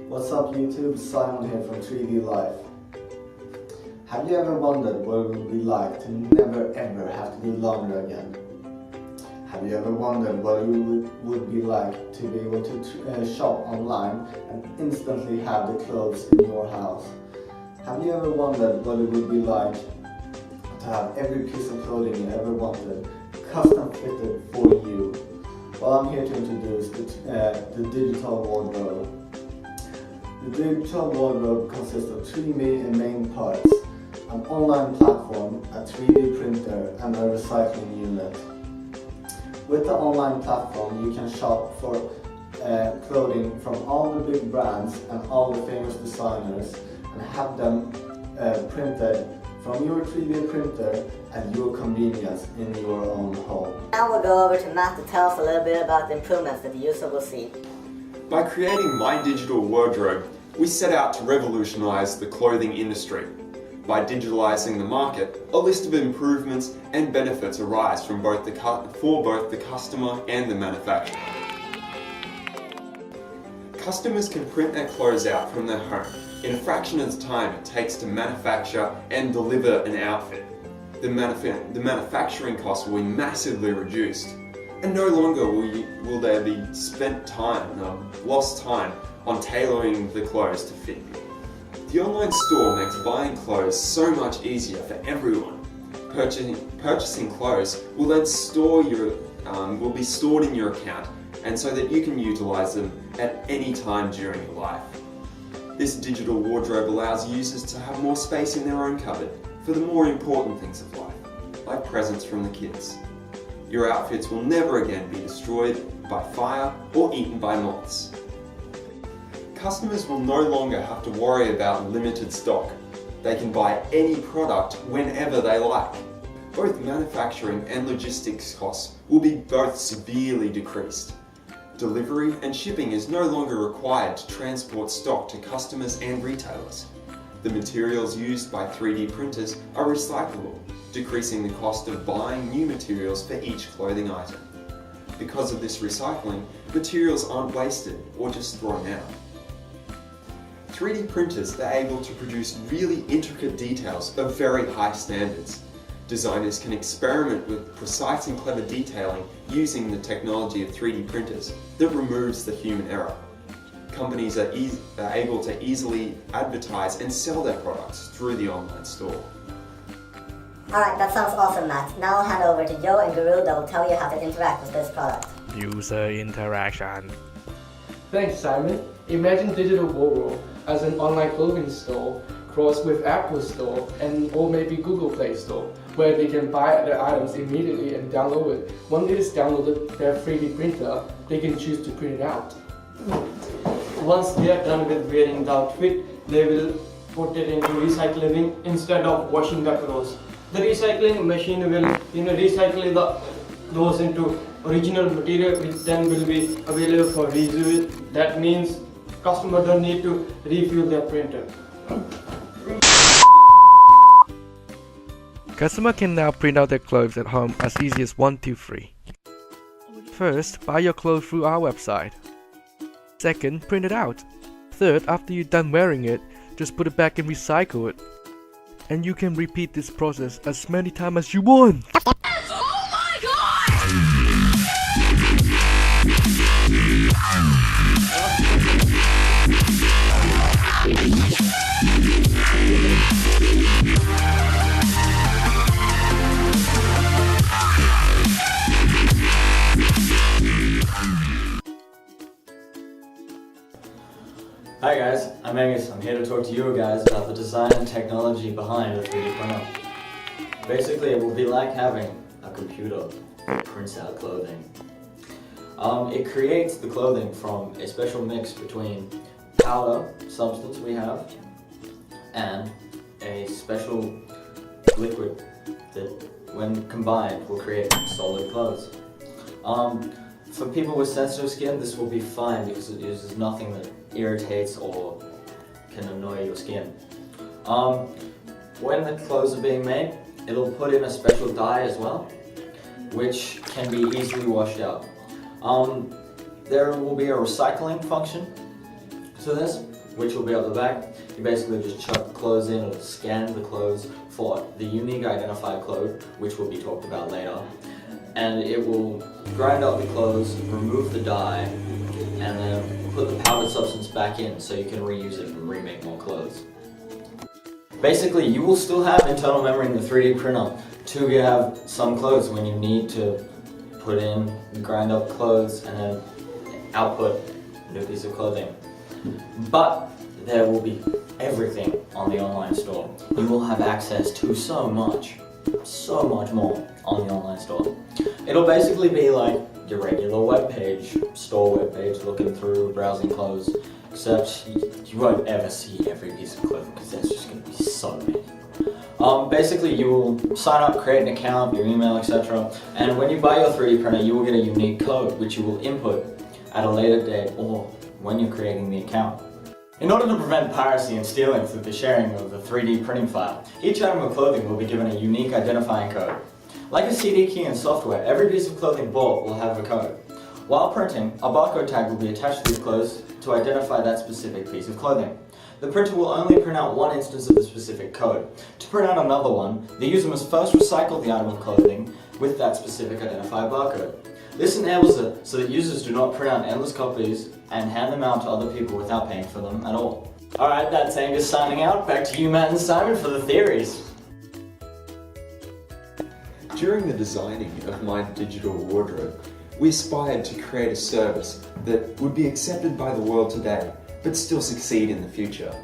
What's up YouTube, Simon here from 3Dlife. Have you ever wondered what it would be like to never ever have to do laundry again? Have you ever wondered what it would be like to be able to shop online and instantly have the clothes in your house? Have you ever wondered what it would be like to have every piece of clothing you ever wanted custom fitted for you? Well, I'm here to introduce the digital wardrobe. The digital wardrobe consists of three main parts: an online platform, a 3D printer, and a recycling unit. With the online platform, you can shop for clothing from all the big brands and all the famous designers and have them printed from your 3D printer at your convenience in your own home. Now we'll go over to Matt to tell us a little bit about the improvements that the user will see. By creating My Digital Wardrobe, we set out to revolutionize the clothing industry. By digitalizing the market, a list of improvements and benefits arise for both the customer and the manufacturer. Customers can print their clothes out from their home in a fraction of the time it takes to manufacture and deliver an outfit. The manufacturing costs will be massively reduced, and no longer will there be lost time on tailoring the clothes to fit you. The online store makes buying clothes so much easier for everyone. Purchasing clothes will then will be stored in your account, and so that you can utilize them at any time during your life. This digital wardrobe allows users to have more space in their own cupboard for the more important things of life, like presents from the kids. Your outfits will never again be destroyed by fire or eaten by moths. Customers will no longer have to worry about limited stock. They can buy any product whenever they like. Both manufacturing and logistics costs will be both severely decreased. Delivery and shipping is no longer required to transport stock to customers and retailers. The materials used by 3D printers are recyclable, decreasing the cost of buying new materials for each clothing item. Because of this recycling, materials aren't wasted or just thrown out. 3D printers are able to produce really intricate details of very high standards. Designers can experiment with precise and clever detailing using the technology of 3D printers that removes the human error. Companies are able to easily advertise and sell their products through the online store. Alright, that sounds awesome, Matt. Now I'll hand over to Joe and Guru that will tell you how to interact with this product. User interaction. Thanks, Simon. Imagine digital wardrobe as an online clothing store crossed with Apple Store or maybe Google Play Store, where they can buy the items immediately and download it. Once it is downloaded their 3D printer, they can choose to print it out. Once they are done with wearing the outfit, they will put it into recycling instead of washing the clothes. The recycling machine will recycle the clothes into original material, which then will be available for reuse. That means customer don't need to refuel their printer. Customer can now print out their clothes at home as easy as 1, 2, 3. First, buy your clothes through our website. Second, print it out. Third, after you're done wearing it, just put it back and recycle it. And you can repeat this process as many times as you want. Oh my god! Hi guys, I'm Angus. I'm here to talk to you guys about the design and technology behind a 3D printer. Basically, it will be like having a computer that prints out clothing. It creates the clothing from a special mix between powder substance we have and a special liquid that, when combined, will create solid clothes. For people with sensitive skin, this will be fine because it uses nothing that irritates or can annoy your skin. When the clothes are being made, it'll put in a special dye as well, which can be easily washed out. There will be a recycling function, So this, which will be at the back, you basically just chuck the clothes in, or scan the clothes for the unique identifier code, which will be talked about later. And it will grind up the clothes, remove the dye, and then put the powdered substance back in so you can reuse it and remake more clothes. Basically, you will still have internal memory in the 3D printer to have some clothes when you need to put in, grind up clothes, and then output a new piece of clothing. But there will be everything on the online store. You will have access to so much more on the online store. It'll basically be like your regular web page, store web page, looking through, browsing clothes, except you won't ever see every piece of clothing because there's just going to be so many. Basically, you will sign up, create an account, your email, etc. And when you buy your 3D printer, you will get a unique code which you will input at a later date or when you're creating the account. In order to prevent piracy and stealing through the sharing of the 3D printing file, each item of clothing will be given a unique identifying code. Like a CD key in software, every piece of clothing bought will have a code. While printing, a barcode tag will be attached to these clothes to identify that specific piece of clothing. The printer will only print out one instance of the specific code. To print out another one, the user must first recycle the item of clothing with that specific identifier barcode. This enables it so that users do not print out endless copies and hand them out to other people without paying for them at all. Alright, that's Angus signing out. Back to you, Matt and Simon, for the theories. During the designing of my digital wardrobe, we aspired to create a service that would be accepted by the world today, but still succeed in the future.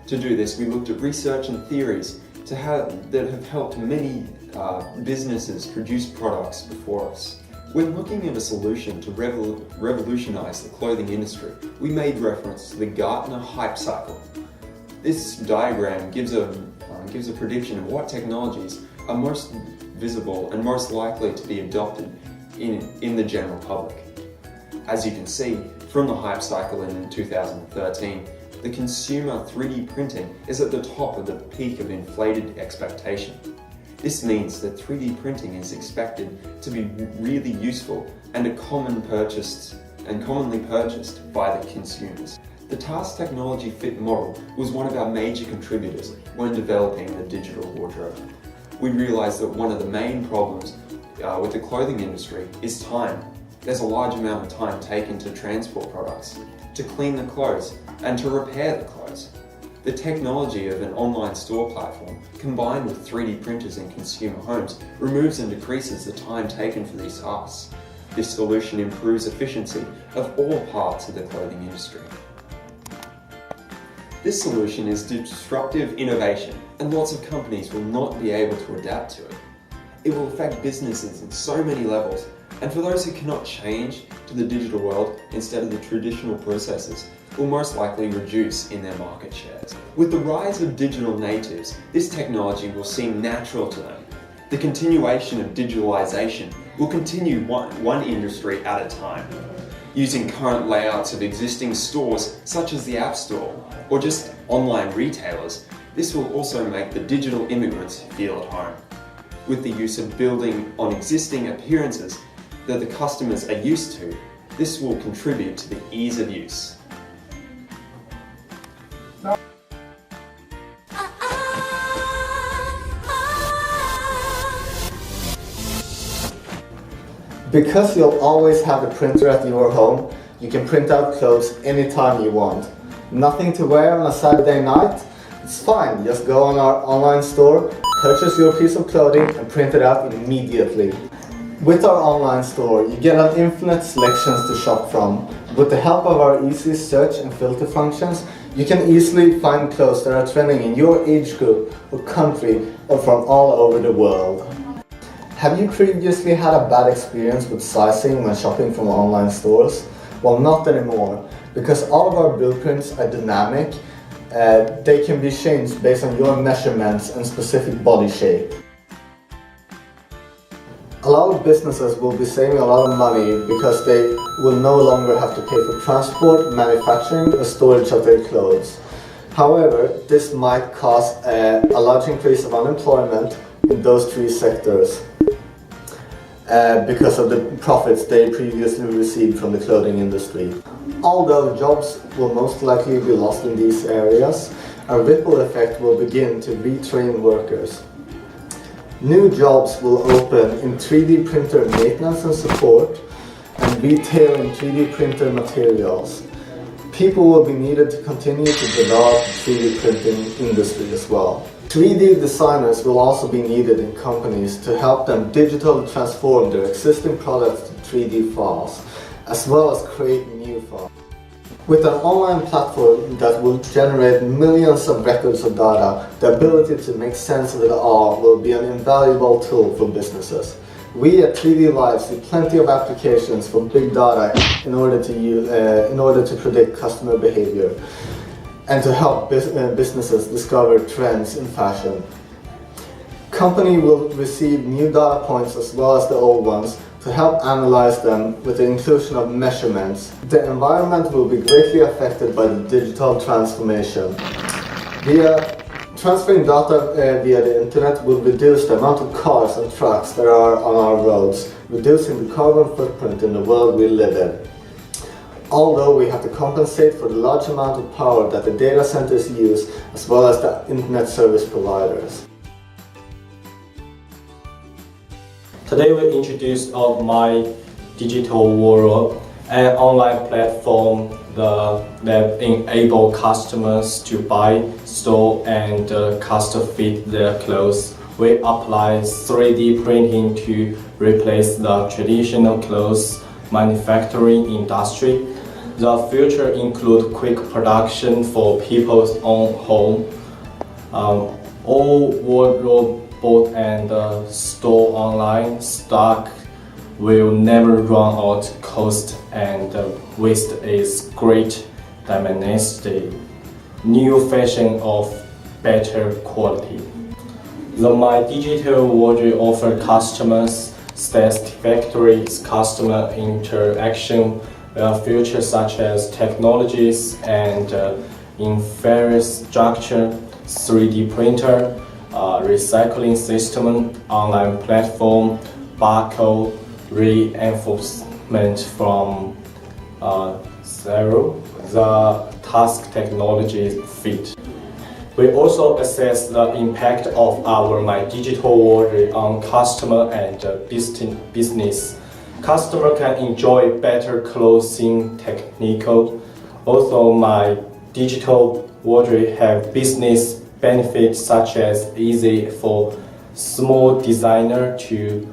To do this, we looked at research and theories that have helped many businesses produce products before us. When looking at a solution to revolutionize the clothing industry, we made reference to the Gartner hype cycle. This diagram gives a prediction of what technologies are most visible and most likely to be adopted in the general public. As you can see, from the hype cycle in 2013, the consumer 3D printing is at the top of the peak of inflated expectation. This means that 3D printing is expected to be really useful and commonly purchased by the consumers. The task technology fit model was one of our major contributors when developing the digital wardrobe. We realized that one of the main problems with the clothing industry is time. There's a large amount of time taken to transport products, to clean the clothes, and to repair the clothes. The technology of an online store platform, combined with 3D printers in consumer homes, removes and decreases the time taken for these tasks. This solution improves efficiency of all parts of the clothing industry. This solution is disruptive innovation, and lots of companies will not be able to adapt to it. It will affect businesses in so many levels, and for those who cannot change to the digital world instead of the traditional processes, will most likely reduce in their market shares. With the rise of digital natives, this technology will seem natural to them. The continuation of digitalization will continue one industry at a time. Using current layouts of existing stores, such as the App Store, or just online retailers, this will also make the digital immigrants feel at home. With the use of building on existing appearances that the customers are used to, this will contribute to the ease of use. Because you'll always have a printer at your home, you can print out clothes anytime you want. Nothing to wear on a Saturday night? It's fine, just go on our online store, purchase your piece of clothing and print it out immediately. With our online store, you get an infinite selections to shop from. With the help of our easy search and filter functions, you can easily find clothes that are trending in your age group or country or from all over the world. Have you previously had a bad experience with sizing when shopping from online stores? Well, not anymore, because all of our blueprints are dynamic. They can be changed based on your measurements and specific body shape. A lot of businesses will be saving a lot of money because they will no longer have to pay for transport, manufacturing or storage of their clothes. However, this might cause a large increase of unemployment in those three sectors. because of the profits they previously received from the clothing industry. Although jobs will most likely be lost in these areas, a ripple effect will begin to retrain workers. New jobs will open in 3D printer maintenance and support, and retail in 3D printer materials. People will be needed to continue to develop the 3D printing industry as well. 3D designers will also be needed in companies to help them digitally transform their existing products to 3D files, as well as create new files. With an online platform that will generate millions of records of data, the ability to make sense of it all will be an invaluable tool for businesses. We at 3Dlife see plenty of applications for big data in order to predict customer behavior and to help businesses discover trends in fashion. Company will receive new data points as well as the old ones to help analyze them with the inclusion of measurements. The environment will be greatly affected by the digital transformation. Transferring data via the internet will reduce the amount of cars and trucks that are on our roads, reducing the carbon footprint in the world we live in. Although we have to compensate for the large amount of power that the data centers use, as well as the internet service providers. Today we introduced My Digital World, an online platform that enable customers to buy, store, and custom fit their clothes. We apply 3D printing to replace the traditional clothes manufacturing industry. The future includes quick production for people's own home. All wardrobe bought and stored online stock will never run out. Cost and waste is great diminished. New fashion of better quality. The My Digital Wardrobe offer customers satisfactory customer interaction features such as technologies and infrastructure, 3D printer, recycling system, online platform, barcode reinforcement from zero, the task technology fit. We also assess the impact of our My Digital Wardrobe on customer and business. Customer can enjoy better clothing technical. Also, My Digital Wardrobe have business benefits such as easy for small designer to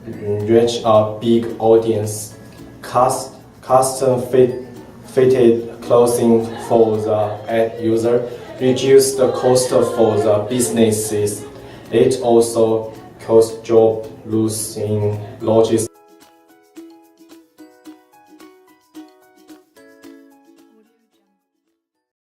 reach a big audience. Custom fitted clothing for the end user reduce the cost for the businesses. It also costs job loss in logistics.